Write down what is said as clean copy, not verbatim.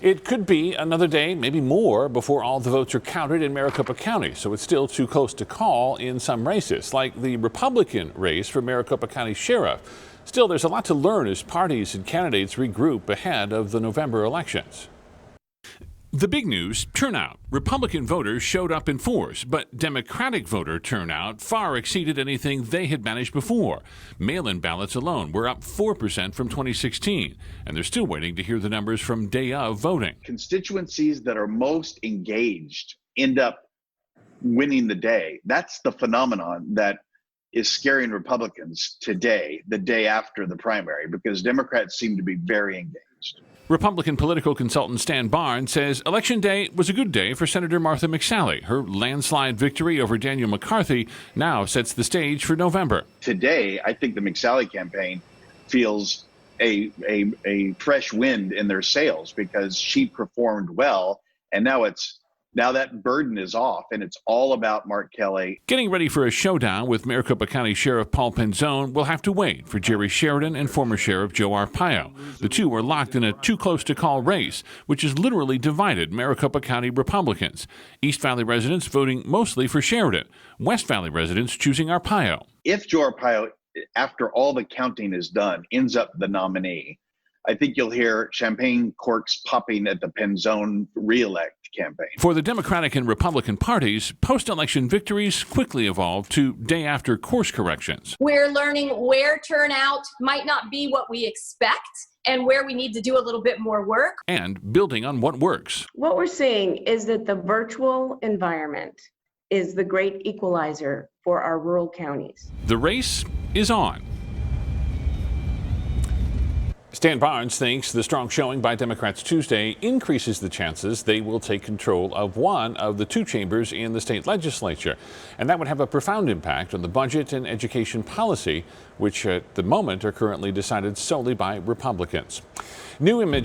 It could be another day, maybe more, before all the votes are counted in Maricopa County, so it's still too close to call in some races, like the Republican race for Maricopa County Sheriff. Still, there's a lot to learn as parties and candidates regroup ahead of the November elections. The big news, turnout. Republican voters showed up in force, but Democratic voter turnout far exceeded anything they had managed before. Mail-in ballots alone were up 4% from 2016, and they're still waiting to hear the numbers from day of voting. Constituencies that are most engaged end up winning the day. That's the phenomenon that is scaring Republicans today, the day after the primary, because Democrats seem to be very engaged. Republican political consultant Stan Barnes says Election Day was a good day for Senator Martha McSally. Her landslide victory over Daniel McCarthy now sets the stage for November. Today, I think the McSally campaign feels a fresh wind in their sails because she performed well, and now that burden is off, and it's all about Mark Kelly. Getting ready for a showdown with Maricopa County Sheriff Paul Penzone will have to wait for Jerry Sheridan and former Sheriff Joe Arpaio. The two are locked in a too-close-to-call race, which has literally divided Maricopa County Republicans. East Valley residents voting mostly for Sheridan, West Valley residents choosing Arpaio. If Joe Arpaio, after all the counting is done, ends up the nominee, I think you'll hear champagne corks popping at the Penzone re-elect campaign. For the Democratic and Republican parties, post-election victories quickly evolved to day-after course corrections. We're learning where turnout might not be what we expect and where we need to do a little bit more work. And building on what works. What we're seeing is that the virtual environment is the great equalizer for our rural counties. The race is on. Stan Barnes thinks the strong showing by Democrats Tuesday increases the chances they will take control of one of the two chambers in the state legislature. And that would have a profound impact on the budget and education policy, which at the moment are currently decided solely by Republicans. New image